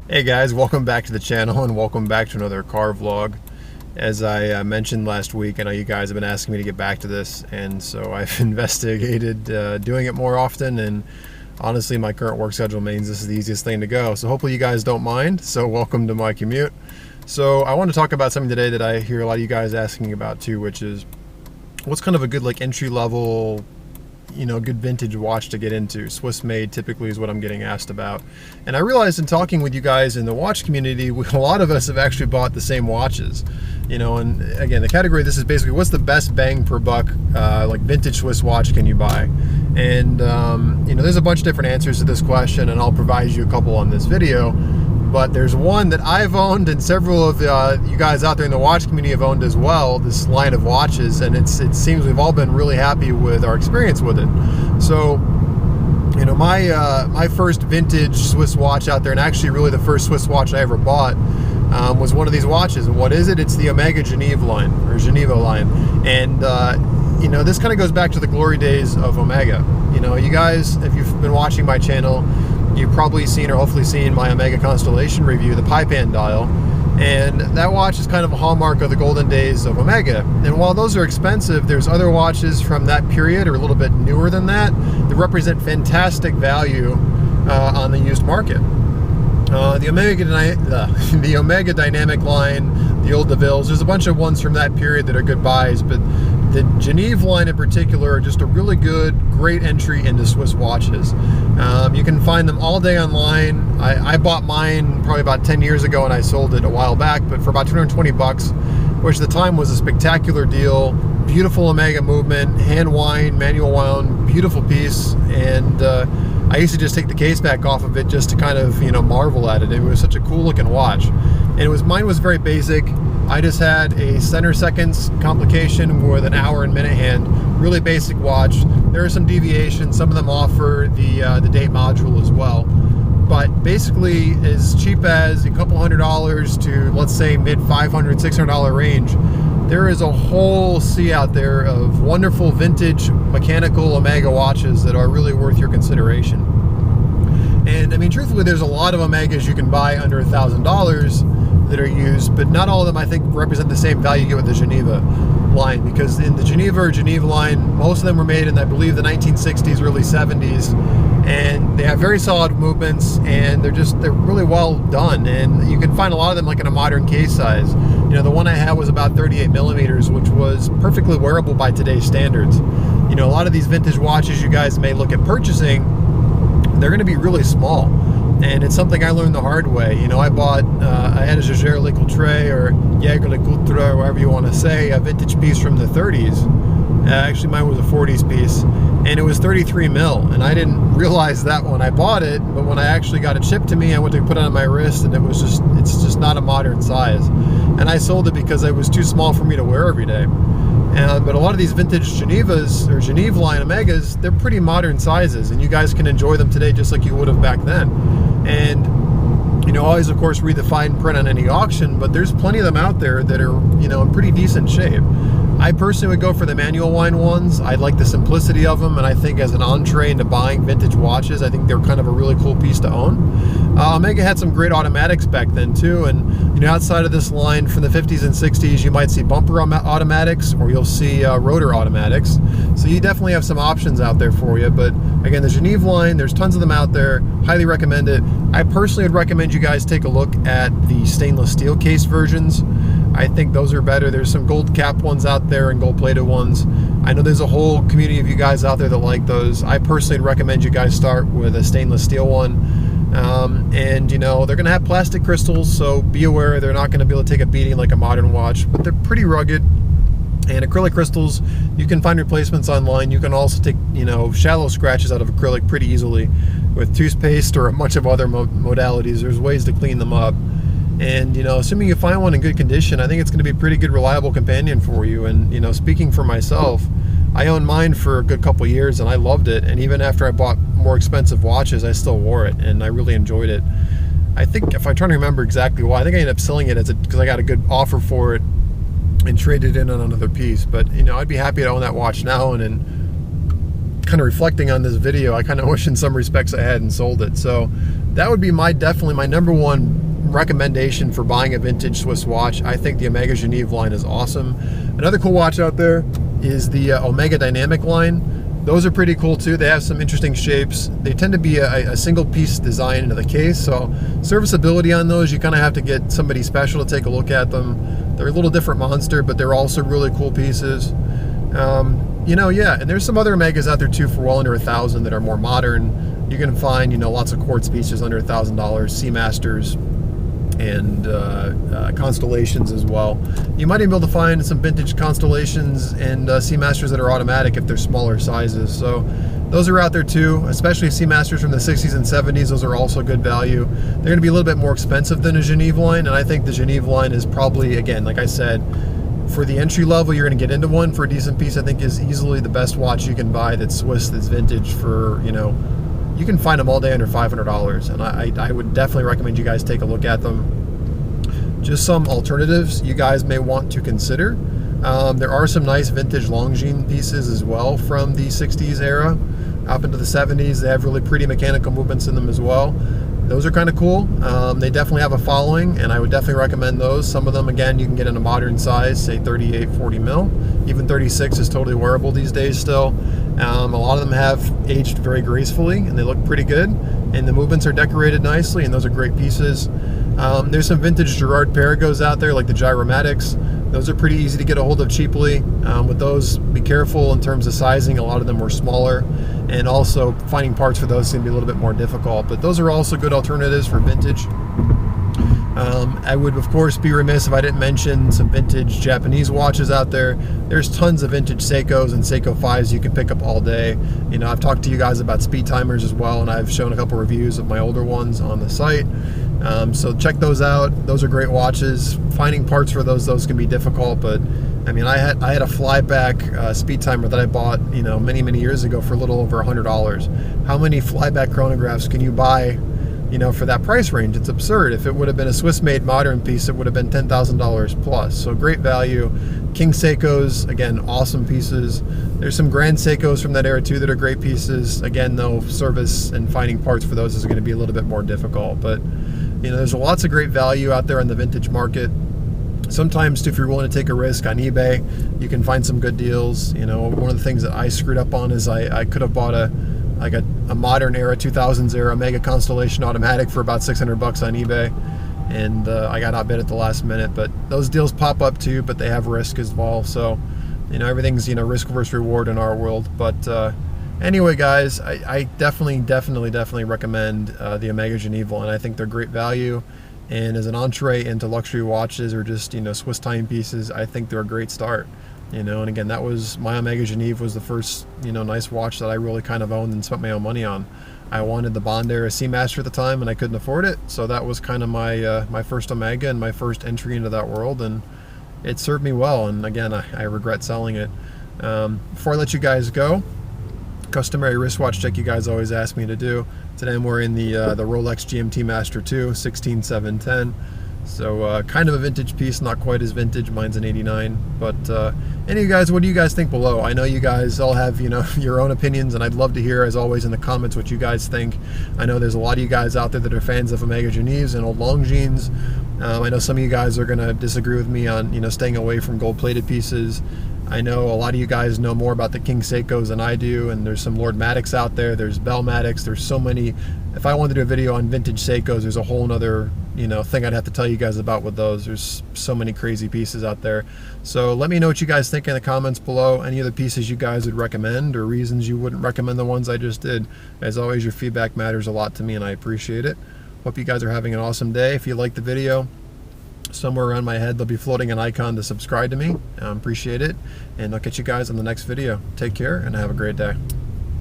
Hey guys, welcome back to the channel and welcome back to another car vlog. As I mentioned last week, I know you guys have been asking me to get back to this, and so I've investigated doing it more often, and honestly my current work schedule means this is the easiest thing to go. So hopefully you guys don't mind. So welcome to my commute. So I want to talk about something today that I hear a lot of you guys asking about too, which is what's kind of a good like entry level, good vintage watch to get into. Swiss made typically is what I'm getting asked about. And I realized in talking with you guys in the watch community, a lot of us have actually bought the same watches. And again, the category, this is basically what's the best bang per buck, like vintage Swiss watch can you buy? And, there's a bunch of different answers to this question, and I'll provide you a couple on this video. But there's one that I've owned and several of you guys out there in the watch community have owned as well, this line of watches, and it seems we've all been really happy with our experience with it. So, my first vintage Swiss watch out there, and actually really the first Swiss watch I ever bought, was one of these watches. And what is it? It's the Omega Geneve line, or Geneve line. And, this kind of goes back to the glory days of Omega. You guys, if you've been watching my channel, you've probably seen or hopefully seen my Omega Constellation review, the Paipan dial, and that watch is kind of a hallmark of the golden days of Omega. And while those are expensive, there's other watches from that period or a little bit newer than that represent fantastic value on the used market. The Omega Dynamic line, the old DeVilles, there's a bunch of ones from that period that are good buys, but the Geneve line in particular are just a really great entry into Swiss watches. You can find them all day online. I bought mine probably about 10 years ago and I sold it a while back, but for about 220 bucks, which at the time was a spectacular deal. Beautiful Omega movement, hand wind, manual wound, beautiful piece. And I used to just take the case back off of it just to kind of, marvel at it. It was such a cool looking watch. And mine was very basic. I just had a center seconds complication with an hour and minute hand, really basic watch. There are some deviations. Some of them offer the date module as well. But basically as cheap as a couple $100 to, let's say, mid $500, $600 range, there is a whole sea out there of wonderful vintage mechanical Omega watches that are really worth your consideration. And I mean, truthfully, there's a lot of Omegas you can buy under $1,000 that are used, but not all of them I think represent the same value you get with the Geneva line, because in the Geneva line, most of them were made in, I believe, the 1960s, early 70s, and they have very solid movements, and they're really well done, and you can find a lot of them like in a modern case size. The one I had was about 38 millimeters, which was perfectly wearable by today's standards. A lot of these vintage watches you guys may look at purchasing, they're going to be really small. And it's something I learned the hard way. I had a Jaeger-LeCoultre or Jaeger-LeCoultre, or whatever you want to say, a vintage piece from the 30s. Actually, mine was a 40s piece, and it was 33 mil. And I didn't realize that when I bought it, but when I actually got it shipped to me, I went to put it on my wrist, and it's just not a modern size. And I sold it because it was too small for me to wear every day. But a lot of these vintage Genevas or Geneve line Omegas, they're pretty modern sizes, and you guys can enjoy them today just like you would have back then. And always of course read the fine print on any auction, but there's plenty of them out there that are in pretty decent shape. I personally would go for the manual wind ones. I like the simplicity of them, and I think as an entree into buying vintage watches, I think they're kind of a really cool piece to own. Omega had some great automatics back then too, and outside of this line from the 50s and 60s, you might see bumper automatics, or you'll see rotor automatics. So you definitely have some options out there for you. But again, the Geneve line, there's tons of them out there. Highly recommend it. I personally would recommend you guys take a look at the stainless steel case versions. I think those are better. There's some gold cap ones out there and gold plated ones. I know there's a whole community of you guys out there that like those. I personally recommend you guys start with a stainless steel one. And they're going to have plastic crystals, so be aware they're not going to be able to take a beating like a modern watch, but they're pretty rugged. And acrylic crystals, you can find replacements online. You can also take, shallow scratches out of acrylic pretty easily with toothpaste or a bunch of other modalities. There's ways to clean them up. And, assuming you find one in good condition, I think it's going to be a pretty good, reliable companion for you. And, speaking for myself, I owned mine for a good couple years and I loved it. And even after I bought more expensive watches, I still wore it and I really enjoyed it. I think, if I'm trying to remember exactly why, I think I ended up selling it because I got a good offer for it and traded in on another piece. But, I'd be happy to own that watch now and kind of reflecting on this video, I kind of wish in some respects I hadn't sold it. So that would be definitely my number one recommendation for buying a vintage Swiss watch. I think the Omega Geneve line is awesome. Another cool watch out there is the Omega Dynamic line. Those are pretty cool too. They have some interesting shapes. They tend to be a single piece design into the case, so serviceability on those, you kind of have to get somebody special to take a look at them. They're a little different monster, but they're also really cool pieces. You know, yeah, and there's some other Omegas out there too for well under $1,000 that are more modern. You can find, you know, lots of quartz pieces under $1,000, Seamasters, and Constellations as well. You might even be able to find some vintage Constellations and Seamasters that are automatic if they're smaller sizes. So those are out there too, especially Seamasters from the 60s and 70s. Those are also good value. They're going to be a little bit more expensive than a Geneve line, and I think the Geneve line is probably, again, like I said, for the entry level, you're going to get into one for a decent piece. I think is easily the best watch you can buy that's Swiss, that's vintage for, you know, you can find them all day under $500, and I would definitely recommend you guys take a look at them. Just some alternatives you guys may want to consider. There are some nice vintage Longines pieces as well from the 60s era up into the 70s. They have really pretty mechanical movements in them as well. Those are kind of cool. They definitely have a following, and I would definitely recommend those. Some of them, again, you can get in a modern size, say 38, 40 mil. Even 36 is totally wearable these days still. A lot of them have aged very gracefully, and they look pretty good. And the movements are decorated nicely, and those are great pieces. There's some vintage Girard Perregaux out there, like the Gyromatics. Those are pretty easy to get a hold of cheaply. With those, be careful in terms of sizing. A lot of them were smaller, and also finding parts for those is going to be a little bit more difficult. But those are also good alternatives for vintage. I would, of course, be remiss if I didn't mention some vintage Japanese watches out there. There's tons of vintage Seikos and Seiko 5s you can pick up all day. You know, I've talked to you guys about speed timers as well, and I've shown a couple reviews of my older ones on the site. So check those out. Those are great watches. Finding parts for those can be difficult, but I mean, I had a flyback speed timer that I bought, you know, many years ago for a little over $100. How many flyback chronographs can you buy, you know, for that price range? It's absurd. If it would have been a Swiss-made modern piece, it would have been $10,000 plus. So great value. King Seikos, again, awesome pieces. There's some Grand Seikos from that era too that are great pieces. Again, though, service and finding parts for those is going to be a little bit more difficult. But you know, there's lots of great value out there in the vintage market. Sometimes, if you're willing to take a risk on eBay, you can find some good deals. You know, one of the things that I screwed up on is I could have bought a modern era 2000s era Omega Constellation automatic for about $600 on eBay, and I got outbid at the last minute. But those deals pop up too, but they have risk as well. So, you know, everything's, you know, risk versus reward in our world. But anyway, guys, I definitely recommend the Omega Geneve, and I think they're great value. And as an entree into luxury watches or just, you know, Swiss timepieces, I think they're a great start. You know, and again, that was my Omega Geneve was the first, you know, nice watch that I really kind of owned and spent my own money on. I wanted the Bond era Seamaster at the time, and I couldn't afford it, so that was kind of my my first Omega and my first entry into that world, and it served me well. And again, I regret selling it. Before I let you guys go, customary wristwatch check you guys always ask me to do. Today I'm wearing the Rolex GMT Master 2 16710. So kind of a vintage piece, not quite as vintage. Mine's an 89. But any of you guys, what do you guys think below? I know you guys all have, you know, your own opinions, and I'd love to hear, as always, in the comments what you guys think. I know there's a lot of you guys out there that are fans of Omega Geneves and old Longines. I know some of you guys are going to disagree with me on, you know, staying away from gold-plated pieces. I know a lot of you guys know more about the King Seikos than I do, and there's some Lord Matics out there, there's Bell Matics, there's so many. If I wanted to do a video on vintage Seikos, there's a whole nother, you know, thing I'd have to tell you guys about with those. There's so many crazy pieces out there. So let me know what you guys think in the comments below. Any other pieces you guys would recommend or reasons you wouldn't recommend the ones I just did. As always, your feedback matters a lot to me, and I appreciate it. Hope you guys are having an awesome day. If you liked the video, somewhere around my head there'll be floating an icon to subscribe to me. I appreciate it, and I'll catch you guys on the next video. Take care and have a great day.